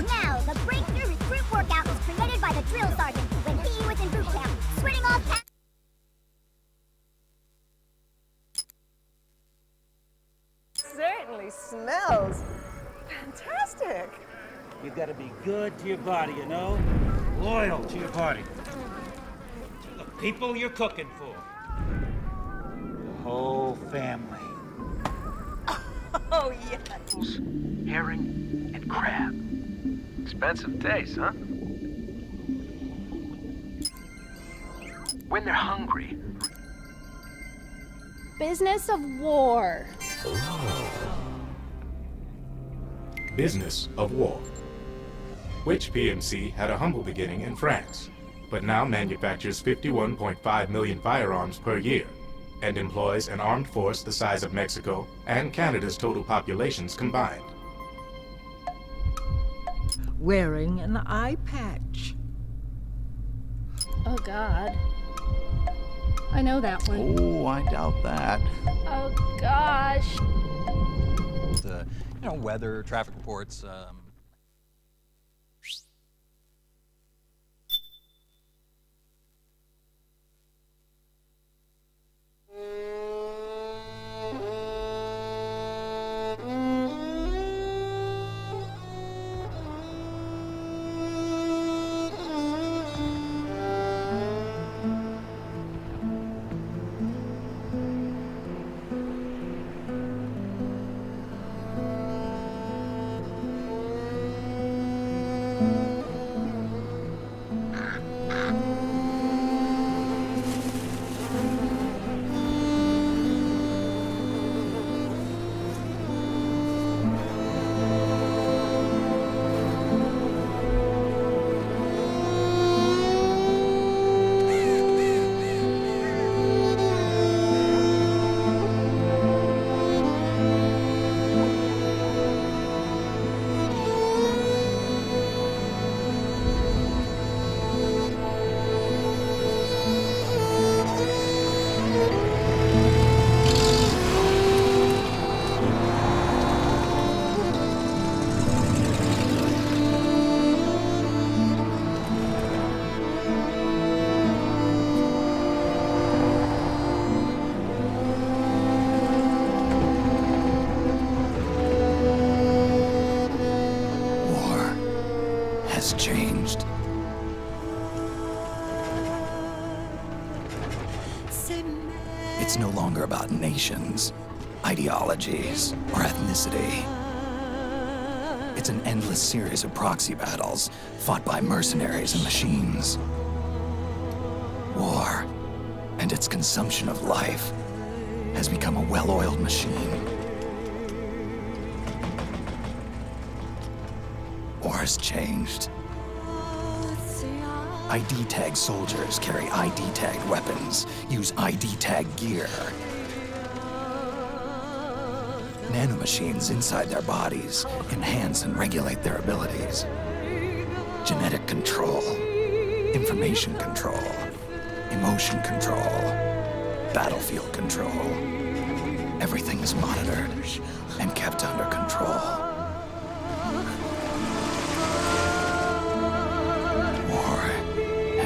now, the breakthrough recruit workout was created by the drill sergeant when he was in boot camp, sweating off. Certainly smells fantastic. You gotta be good to your body, you know? Loyal to your body. To the people you're cooking for. The whole family. Oh, yes. Herring and crab. Expensive taste, huh? When they're hungry. Business of war. Business of war. Which PMC had a humble beginning in France, but now manufactures 51.5 million firearms per year, and employs an armed force the size of Mexico and Canada's total populations combined. Wearing an eye patch. Oh God. I know that one. Oh, I doubt that. Oh gosh. The, weather, traffic reports. Changed. It's no longer about nations, ideologies, or ethnicity. It's an endless series of proxy battles fought by mercenaries and machines. War and its consumption of life has become a well-oiled machine. War has changed. ID-tagged soldiers carry ID-tagged weapons, use ID-tagged gear. Nanomachines inside their bodies enhance and regulate their abilities. Genetic control, information control, emotion control, battlefield control. Everything is monitored and kept under control.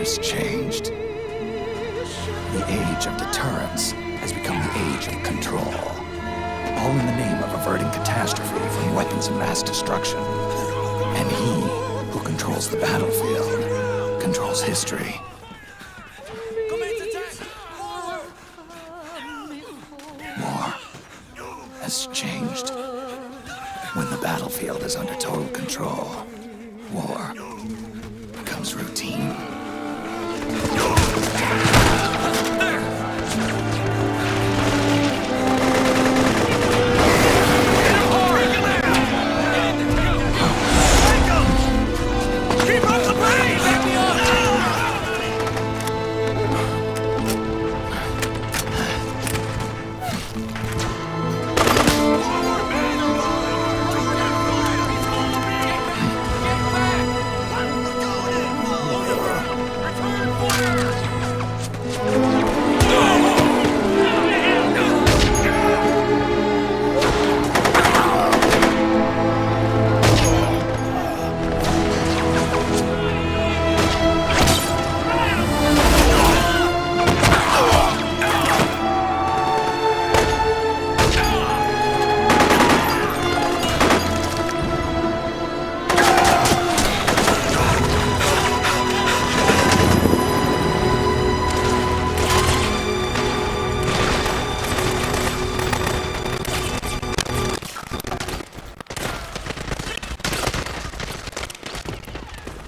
Has changed. The age of deterrence has become the age of control. All in the name of averting catastrophe from weapons of mass destruction. And he who controls the battlefield controls history. War has changed. When the battlefield is under total control, war becomes routine.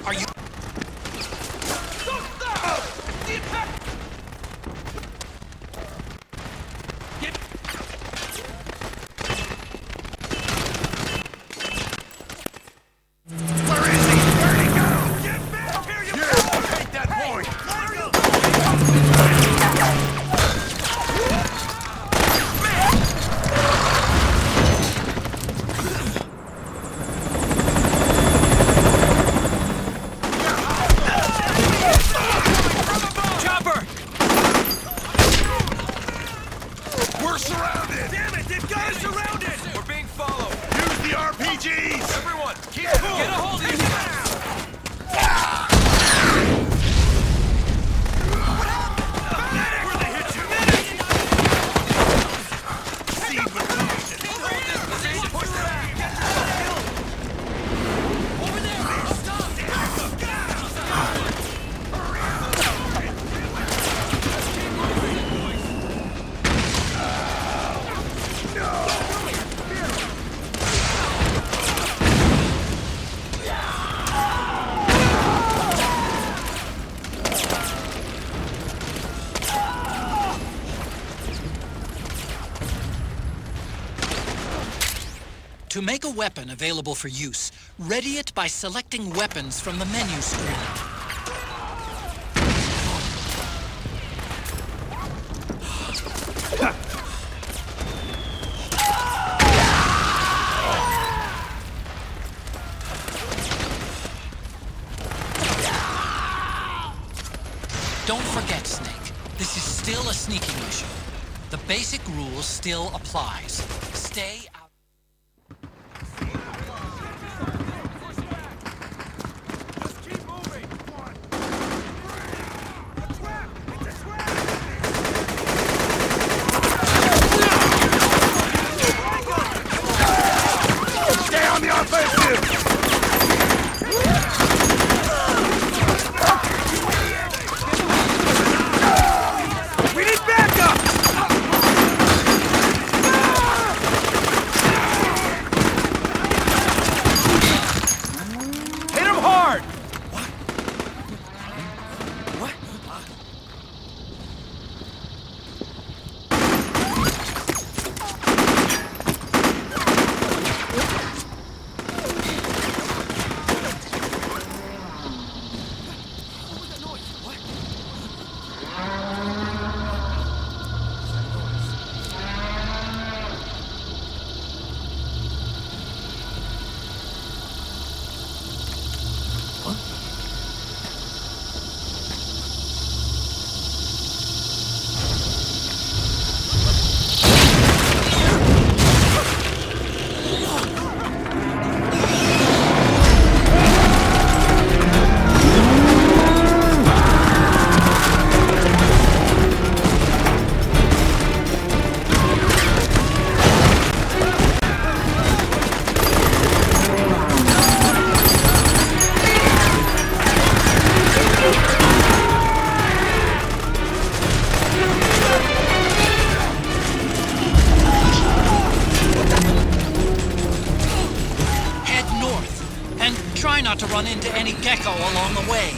Are you... To make a weapon available for use, ready it by selecting weapons from the menu screen. Don't forget, Snake, this is still a sneaking mission. The basic rules still applies. Stay out. Not to run into any gecko along the way.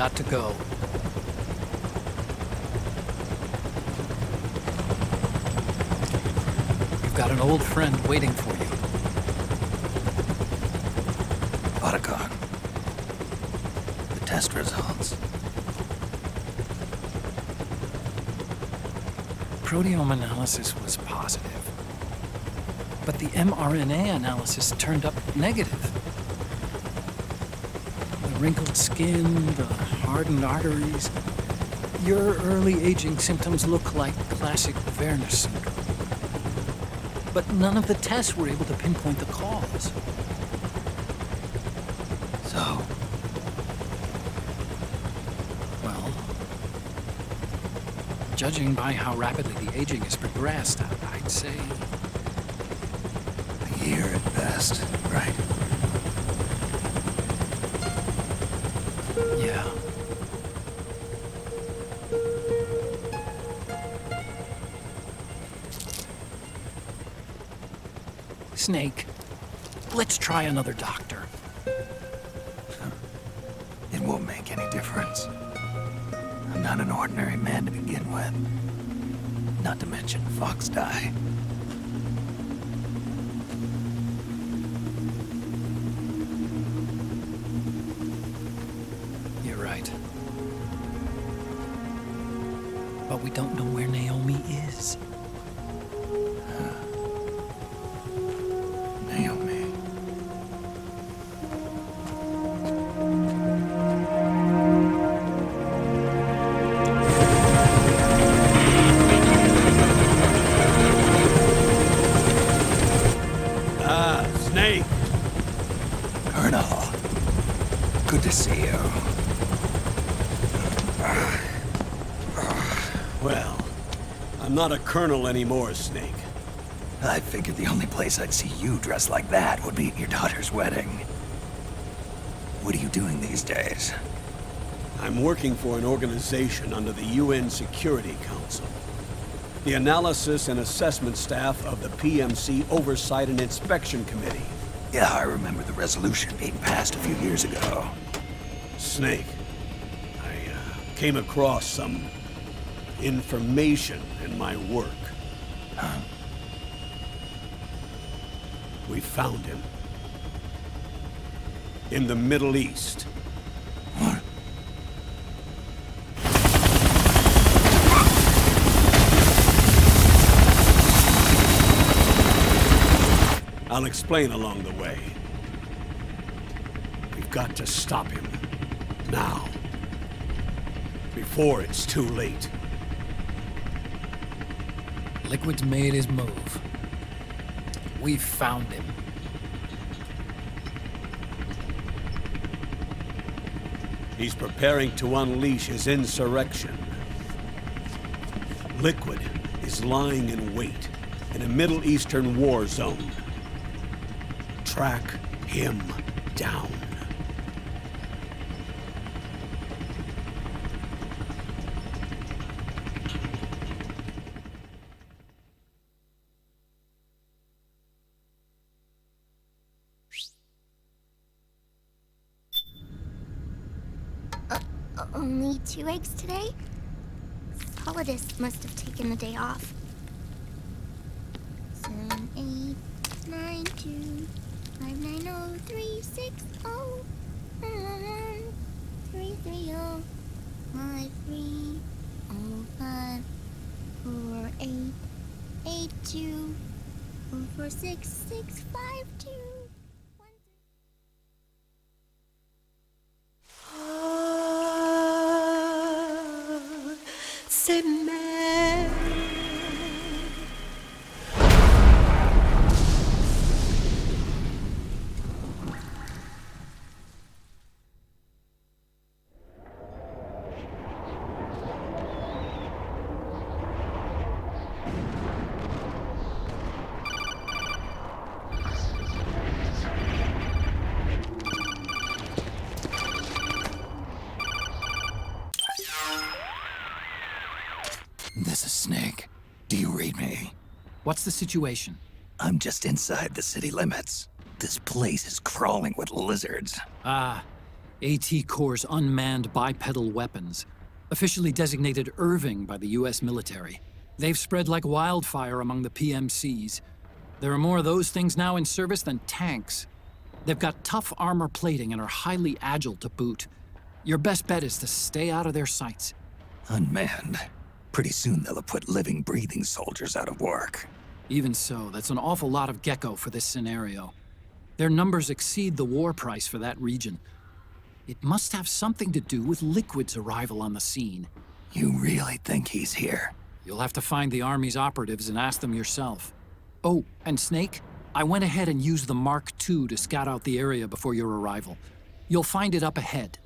got to go. You've got an old friend waiting for you. Otacon. The test results. Proteome analysis was positive, but the mRNA analysis turned up negative. The wrinkled skin, the hardened arteries. Your early aging symptoms look like classic Werner syndrome. But none of the tests were able to pinpoint the cause. So? Well, judging by how rapidly the aging has progressed, I'd say... A year at best, right? Yeah. Snake, let's try another doctor. It won't make any difference. I'm not an ordinary man to begin with. Not to mention Fox die. You're right. But we don't know where Naomi is. Naomi. Snake. Colonel. Good to see you. Well, I'm not a colonel anymore, Snake. I figured the only place I'd see you dressed like that would be at your daughter's wedding. What are you doing these days? I'm working for an organization under the UN Security Council. The Analysis and Assessment Staff of the PMC Oversight and Inspection Committee. Yeah, I remember the resolution being passed a few years ago. Snake, I came across some information in my work. Huh? We found him. In the Middle East. What? I'll explain along the way. We've got to stop him. Now. Before it's too late. Liquid's made his move. We've found him. He's preparing to unleash his insurrection. Liquid is lying in wait in a Middle Eastern war zone. Track him down. Only 2 eggs today? Solidus must have taken the day off. 7, 8, 9, 2, 5, 9, 0, 3, 6, 0, 3, 3, 0, 5, 3, 0, 5, 4, 8, 8, 2, 4, 4, 6, 6, 5, 2. Say man. This is Snake. Do you read me? What's the situation? I'm just inside the city limits. This place is crawling with lizards. Ah, AT Corps' unmanned bipedal weapons, officially designated Irving by the US military. They've spread like wildfire among the PMCs. There are more of those things now in service than tanks. They've got tough armor plating and are highly agile to boot. Your best bet is to stay out of their sights. Unmanned. Pretty soon they'll have put living, breathing soldiers out of work. Even so, that's an awful lot of gecko for this scenario. Their numbers exceed the war price for that region. It must have something to do with Liquid's arrival on the scene. You really think he's here? You'll have to find the Army's operatives and ask them yourself. Oh, and Snake, I went ahead and used the Mark II to scout out the area before your arrival. You'll find it up ahead.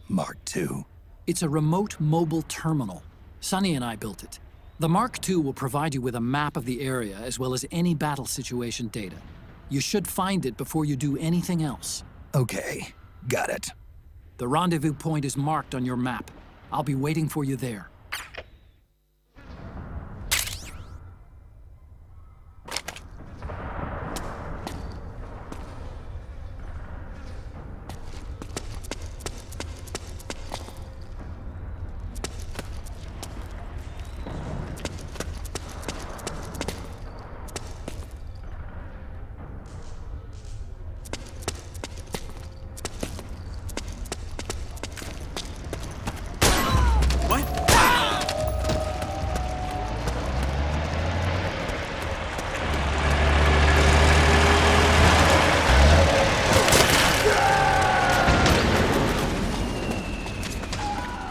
Mark II? It's a remote mobile terminal. Sonny and I built it. The Mark II will provide you with a map of the area as well as any battle situation data. You should find it before you do anything else. Okay, got it. The rendezvous point is marked on your map. I'll be waiting for you there.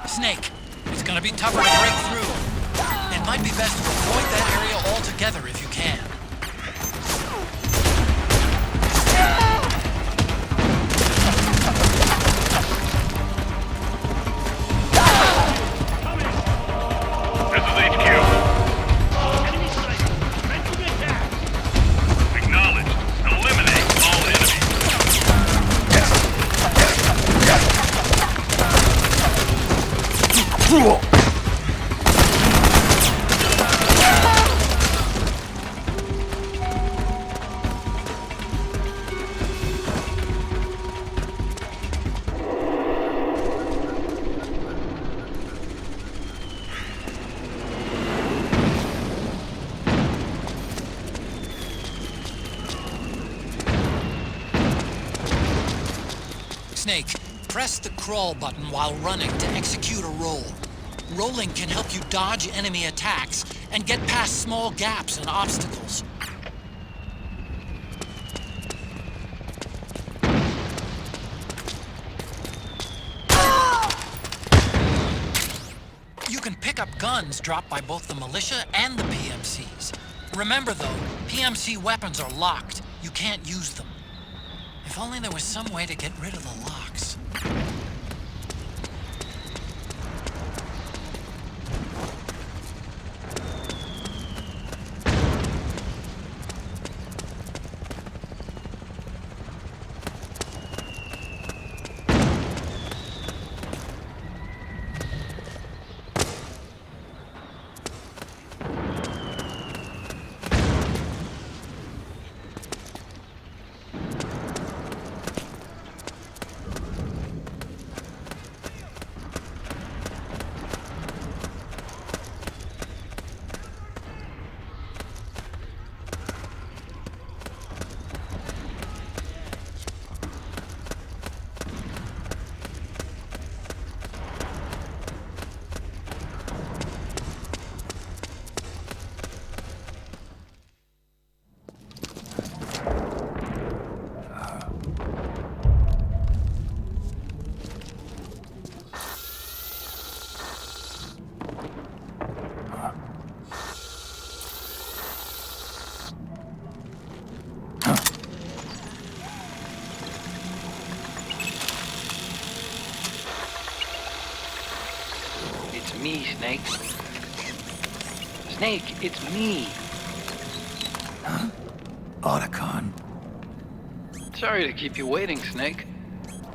Snake, it's gonna be tougher to break through. It might be best to avoid that area altogether if you can. This is HQ. Enemy sighted. Ready to attack. Acknowledged. Eliminate all enemies. Snake, press the crawl button while running to execute a roll. Rolling can help you dodge enemy attacks and get past small gaps and obstacles. You can pick up guns dropped by both the militia and the PMCs. Remember though, PMC weapons are locked. You can't use them. If only there was some way to get rid of the locks. It's me, Snake. Snake, it's me. Huh? Otacon. Sorry to keep you waiting, Snake.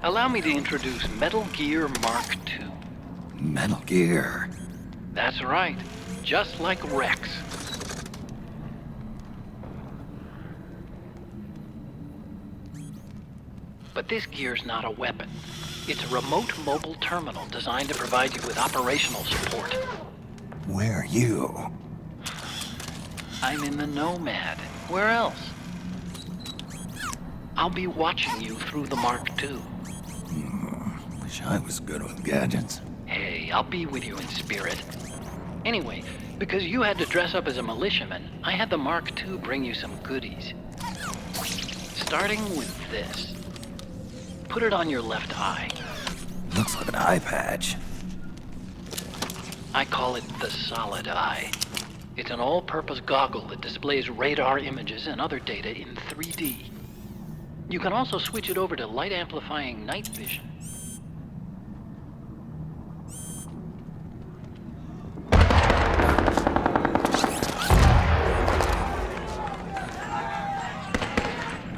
Allow me to introduce Metal Gear Mark II. Metal Gear. That's right. Just like Rex. But this gear's not a weapon. It's a remote mobile terminal designed to provide you with operational support. Where are you? I'm in the Nomad. Where else? I'll be watching you through the Mark II. Wish I was good with gadgets. Hey, I'll be with you in spirit. Anyway, because you had to dress up as a militiaman, I had the Mark II bring you some goodies. Starting with this. Put it on your left eye. Looks like an eye patch. I call it the Solid Eye. It's an all-purpose goggle that displays radar images and other data in 3D. You can also switch it over to light-amplifying night vision.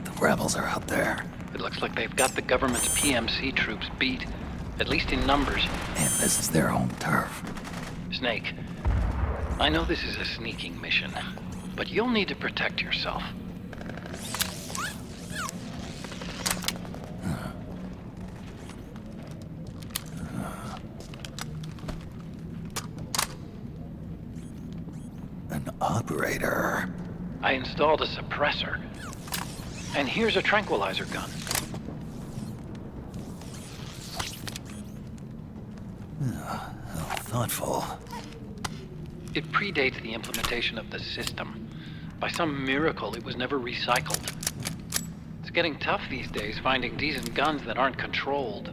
The rebels are out there. It looks like they've got the government's PMC troops beat, at least in numbers. And this is their home turf. Snake, I know this is a sneaking mission, but you'll need to protect yourself. An operator. I installed a suppressor. And here's a tranquilizer gun. How thoughtful. It predates the implementation of the system. By some miracle, it was never recycled. It's getting tough these days finding decent guns that aren't controlled.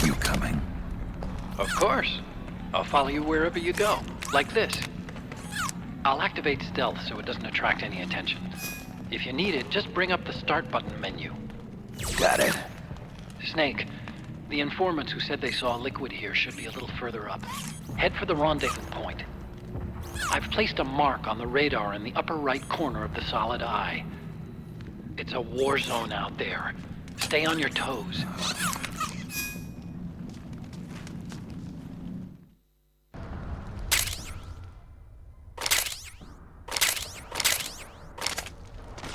You coming? Of course. I'll follow you wherever you go, like this. I'll activate stealth so it doesn't attract any attention. If you need it, just bring up the start button menu. Got it. Snake, the informants who said they saw liquid here should be a little further up. Head for the rendezvous point. I've placed a mark on the radar in the upper right corner of the Solid Eye. It's a war zone out there. Stay on your toes.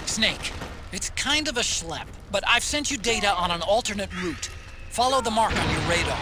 Snake, it's kind of a schlep, but I've sent you data on an alternate route. Follow the mark on your radar.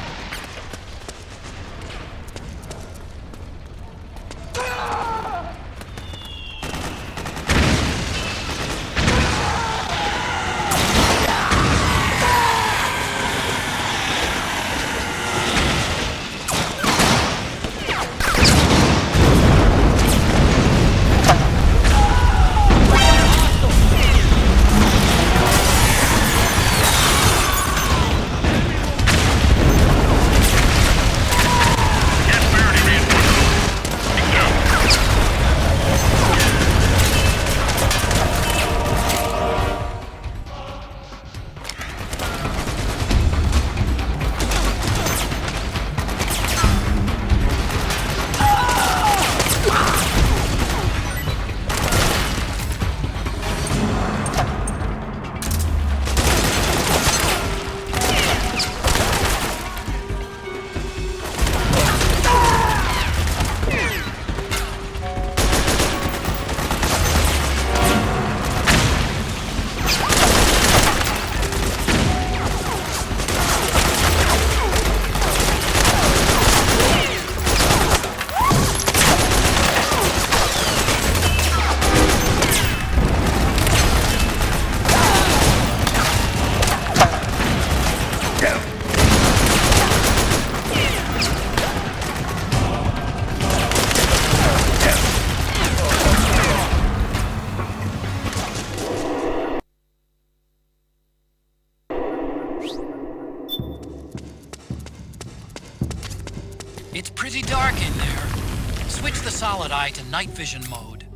It's pretty dark in there. Switch the Solid Eye to night vision mode.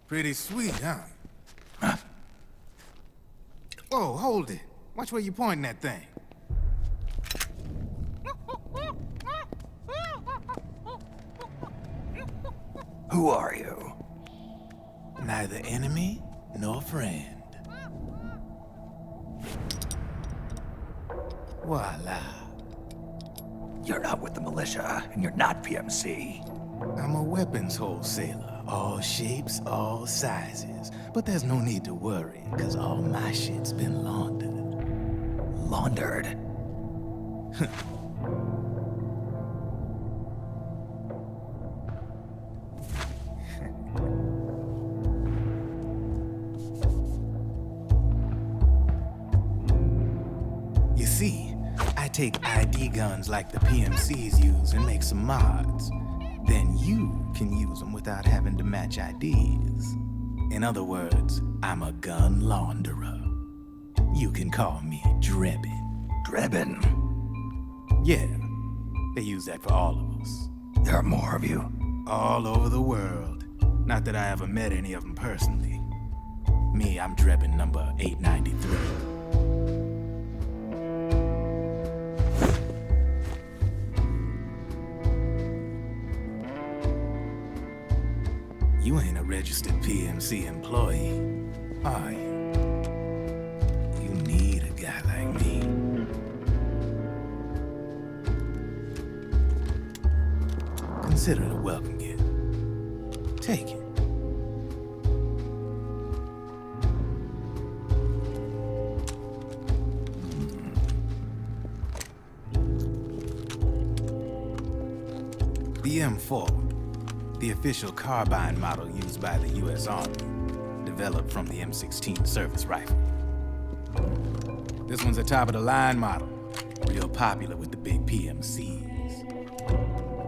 Pretty sweet, huh? Whoa, hold it. Watch where you pointing that thing. Who are you? Neither enemy nor friend. Voila. You're not with the militia, and you're not PMC. I'm a weapons wholesaler. All shapes, all sizes. But there's no need to worry, because all my shit's been laundered. Laundered? You see, I take ID guns like the PMCs use and make some mods. Then you can use them without having to match IDs. In other words, I'm a gun launderer. You can call me Drebin. Drebin? Yeah, they use that for all of us. There are more of you? All over the world. Not that I ever met any of them personally. Me, I'm Drebin number 893. You ain't a registered PMC employee, are you? You need a guy like me. Consider it a welcome gift. Take it. The M4, the official carbine model used by the U.S. Army, developed from the M16 service rifle. This one's a top-of-the-line model, real popular with the big PMCs.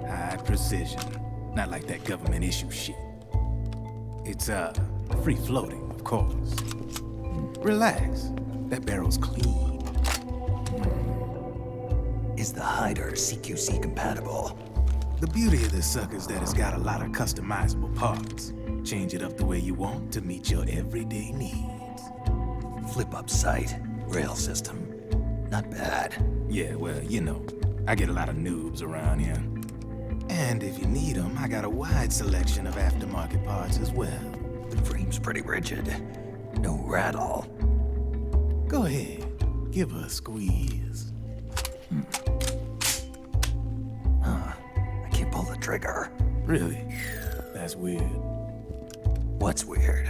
High precision, not like that government-issue shit. It's, free-floating, of course. Relax, that barrel's clean. Is the hider CQC compatible? The beauty of this sucker is that it's got a lot of customizable parts. Change it up the way you want to meet your everyday needs. Flip-up sight, rail system. Not bad. Yeah, well, you know, I get a lot of noobs around here. And if you need them, I got a wide selection of aftermarket parts as well. The frame's pretty rigid. No rattle. Go ahead, give her a squeeze. Pull the trigger. Really? That's weird. What's weird?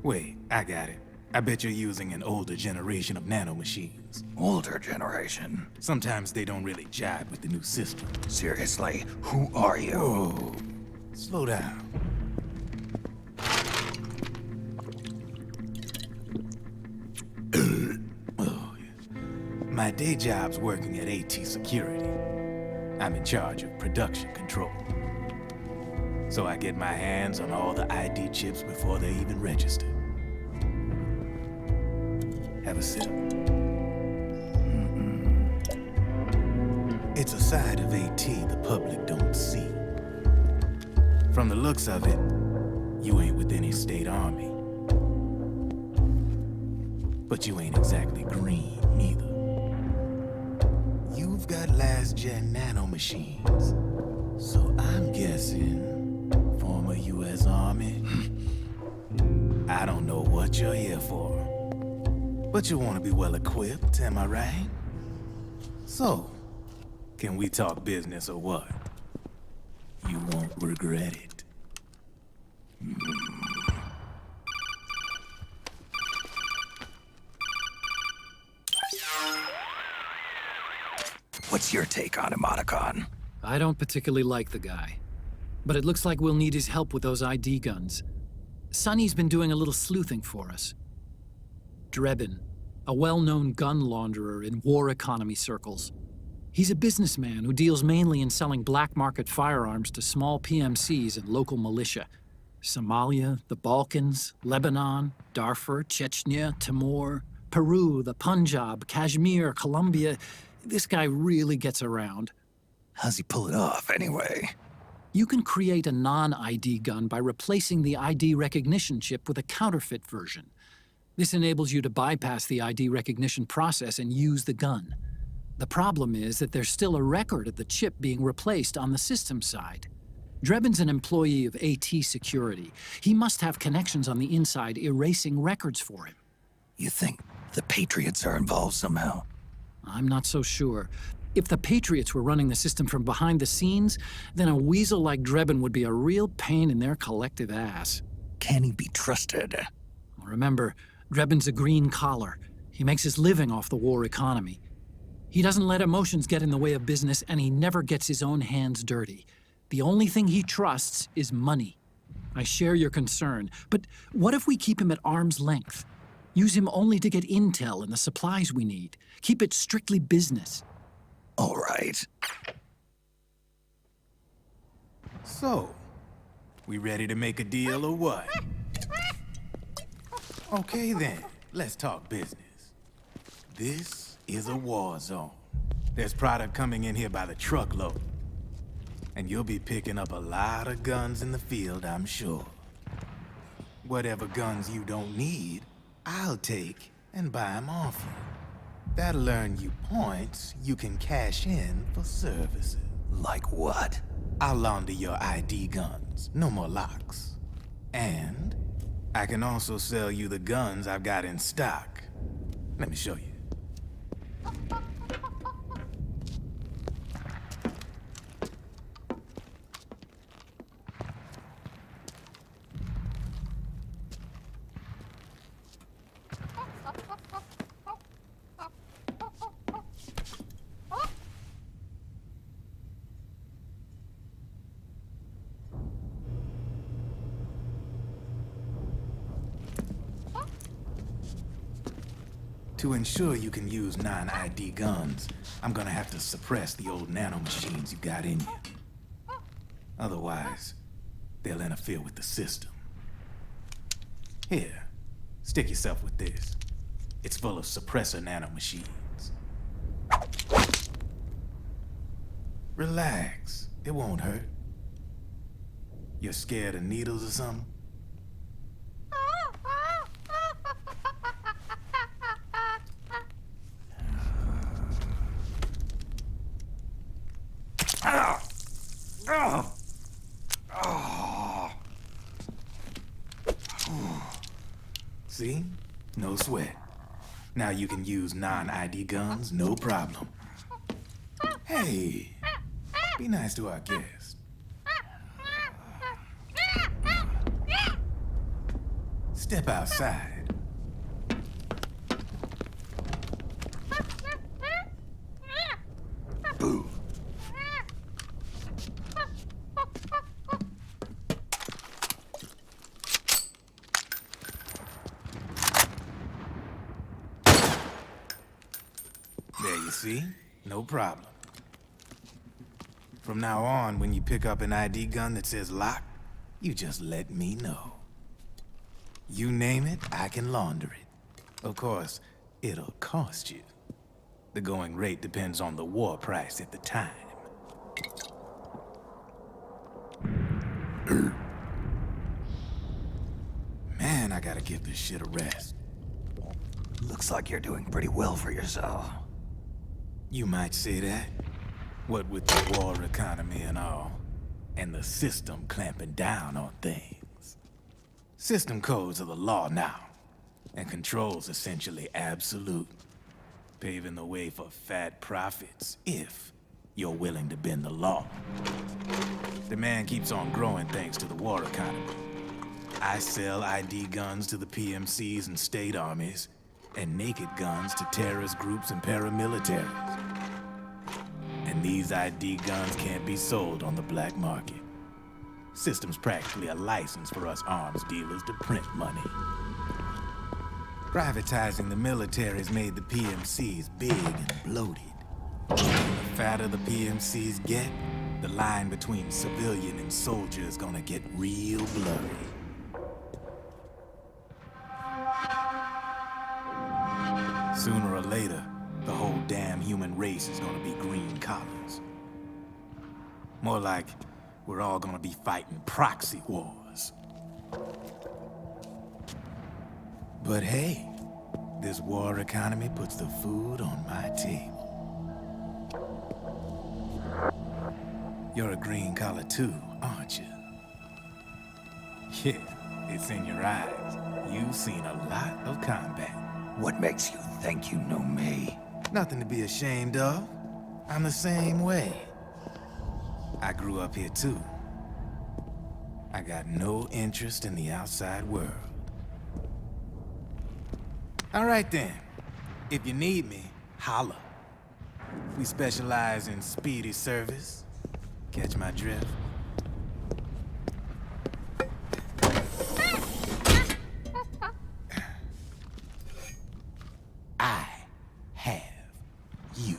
Wait, I got it. I bet you're using an older generation of nanomachines. Older generation? Sometimes they don't really jive with the new system. Seriously, who are you? Whoa. Slow down. Oh, yeah. My day job's working at AT Security. I'm in charge of production control. So I get my hands on all the ID chips before they even register. Have a sip. It's a side of AT the public don't see. From the looks of it, you ain't with any state army. But you ain't exactly green, neither. You've got last-gen nanomachines, so I'm guessing former U.S. Army. I don't know what you're here for, but you want to be well-equipped, am I right? So, can we talk business or what? You won't regret it. What's your take on Emoticon? I don't particularly like the guy, but it looks like we'll need his help with those ID guns. Sonny's been doing a little sleuthing for us. Drebin, a well-known gun launderer in war economy circles. He's a businessman who deals mainly in selling black market firearms to small PMCs and local militia. Somalia, the Balkans, Lebanon, Darfur, Chechnya, Timor, Peru, the Punjab, Kashmir, Colombia. This guy really gets around. How's he pull it off, anyway? You can create a non-ID gun by replacing the ID recognition chip with a counterfeit version. This enables you to bypass the ID recognition process and use the gun. The problem is that there's still a record of the chip being replaced on the system side. Drebin's an employee of AT Security. He must have connections on the inside erasing records for him. You think the Patriots are involved somehow? I'm not so sure. If the Patriots were running the system from behind the scenes, then a weasel like Drebin would be a real pain in their collective ass. Can he be trusted? Remember, Drebin's a green collar. He makes his living off the war economy. He doesn't let emotions get in the way of business, and he never gets his own hands dirty. The only thing he trusts is money. I share your concern, but what if we keep him at arm's length? Use him only to get intel and the supplies we need. Keep it strictly business. All right. So, we ready to make a deal or what? Okay then, let's talk business. This is a war zone. There's product coming in here by the truckload. And you'll be picking up a lot of guns in the field, I'm sure. Whatever guns you don't need, I'll take and buy them off you. That'll earn you points you can cash in for services. Like what? I'll launder your ID guns, no more locks. And I can also sell you the guns I've got in stock. Let me show you. To ensure you can use non-ID guns, I'm gonna have to suppress the old nanomachines you got in you. Otherwise, they'll interfere with the system. Here, stick yourself with this. It's full of suppressor nanomachines. Relax, it won't hurt. You're scared of needles or something? See? No sweat. Now you can use non-ID guns, no problem. Hey, be nice to our guest. Step outside. Boo. There you see? No problem. From now on, when you pick up an ID gun that says lock, you just let me know. You name it, I can launder it. Of course, it'll cost you. The going rate depends on the war price at the time. Man, I gotta give this shit a rest. Looks like you're doing pretty well for yourself. You might say that. What with the war economy and all, and the system clamping down on things. System codes are the law now, and control's essentially absolute, paving the way for fat profits if you're willing to bend the law. Demand keeps on growing thanks to the war economy. I sell ID guns to the PMCs and state armies, and naked guns to terrorist groups and paramilitaries. And these ID guns can't be sold on the black market. System's practically a license for us arms dealers to print money. Privatizing the military's made the PMCs big and bloated. The fatter the PMCs get, the line between civilian and soldier is gonna get real blurry. Sooner or later, the whole damn human race is gonna be green collars. More like we're all gonna be fighting proxy wars. But hey, this war economy puts the food on my table. You're a green collar too, aren't you? Yeah, it's in your eyes. You've seen a lot of combat. What makes you think you know me? Nothing to be ashamed of. I'm the same way. I grew up here too. I got no interest in the outside world. All right then. If you need me, holla. We specialize in speedy service. Catch my drift? I have you.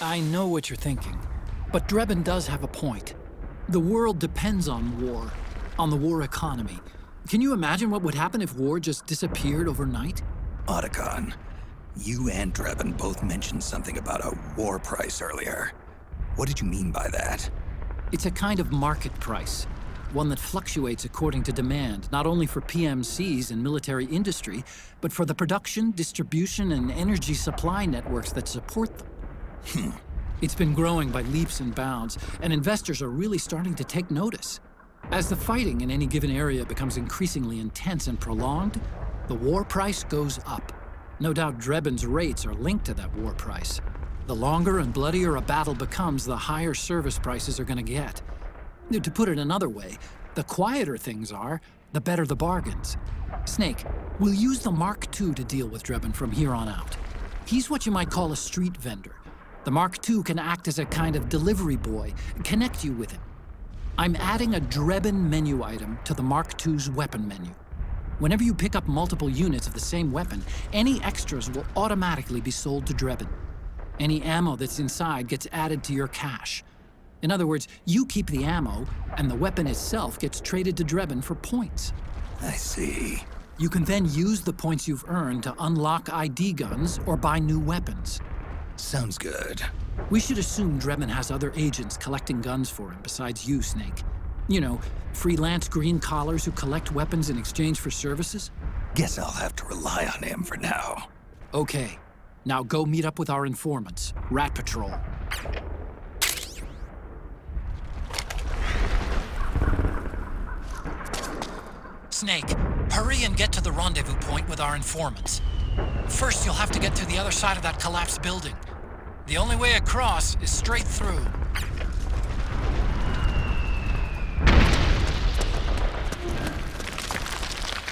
I know what you're thinking, but Drebin does have a point. The world depends on war, on the war economy. Can you imagine what would happen if war just disappeared overnight? Otacon, you and Drebin both mentioned something about a war price earlier. What did you mean by that? It's a kind of market price, one that fluctuates according to demand, not only for PMCs and military industry, but for the production, distribution, and energy supply networks that support them. It's been growing by leaps and bounds, and investors are really starting to take notice. As the fighting in any given area becomes increasingly intense and prolonged, the war price goes up. No doubt Drebin's rates are linked to that war price. The longer and bloodier a battle becomes, the higher service prices are going to get. To put it another way, the quieter things are, the better the bargains. Snake, we'll use the Mark II to deal with Drebin from here on out. He's what you might call a street vendor. The Mark II can act as a kind of delivery boy, connect you with him. I'm adding a Drebin menu item to the Mark II's weapon menu. Whenever you pick up multiple units of the same weapon, any extras will automatically be sold to Drebin. Any ammo that's inside gets added to your cache. In other words, you keep the ammo, and the weapon itself gets traded to Drebin for points. I see. You can then use the points you've earned to unlock ID guns or buy new weapons. Sounds good. We should assume Drebin has other agents collecting guns for him besides you, Snake. You know, freelance green collars who collect weapons in exchange for services? Guess I'll have to rely on him for now. Okay. Now go meet up with our informants, Rat Patrol. Snake, hurry and get to the rendezvous point with our informants. First, you'll have to get to the other side of that collapsed building. The only way across is straight through.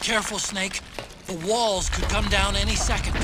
Careful, Snake. The walls could come down any second.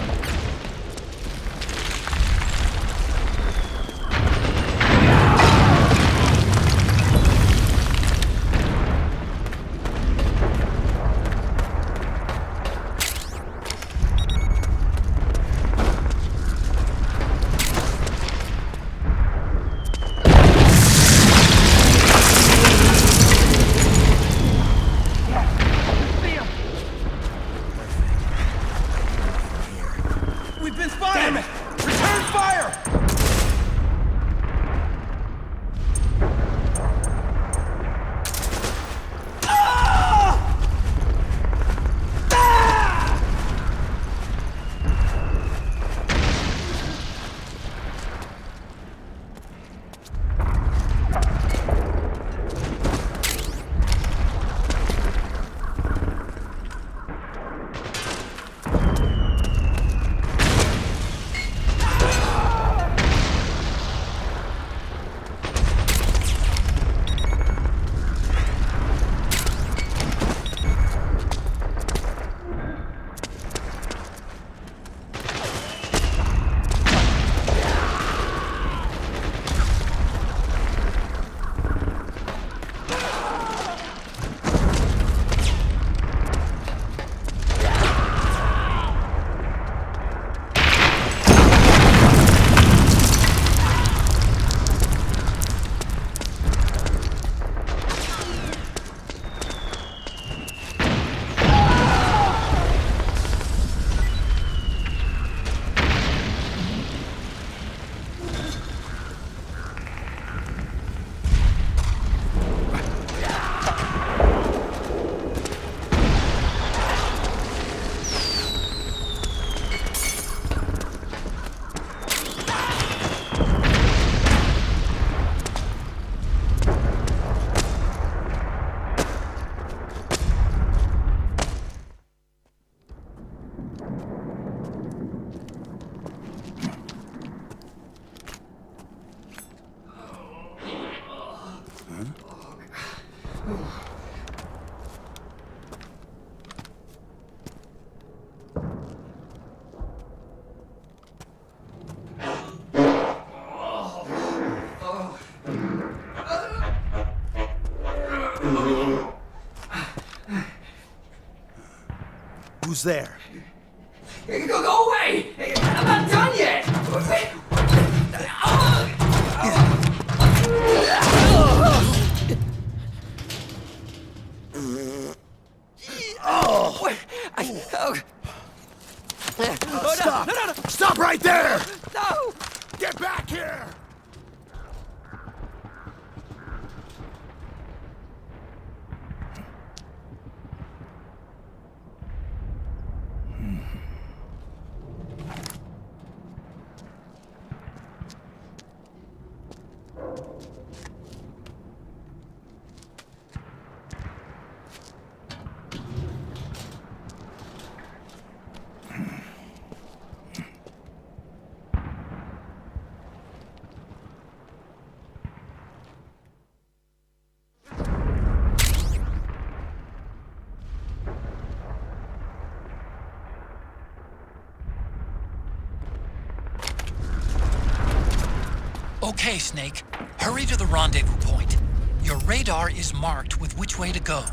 who's there. Go away! I'm not done yet! Stop! No. Stop right there! No! Get back here! Okay, Snake. Hurry to the rendezvous point. Your radar is marked with which way to go.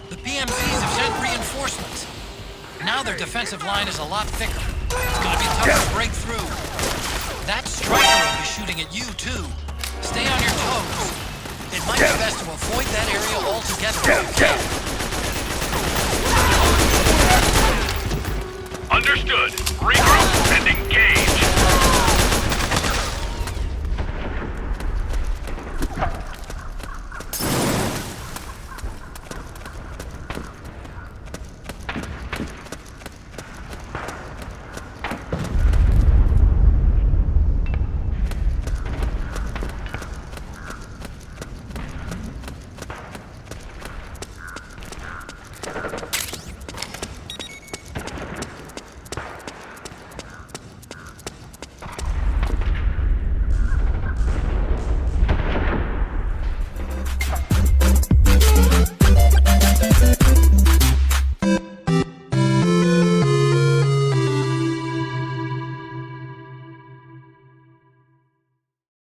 The PMCs have sent reinforcements. Now their defensive line is a lot thicker. It's gonna be tough to break through. That striker will be shooting at you, too. Stay on your toes. It might be best to avoid that area altogether. Understood. Regroup and engage.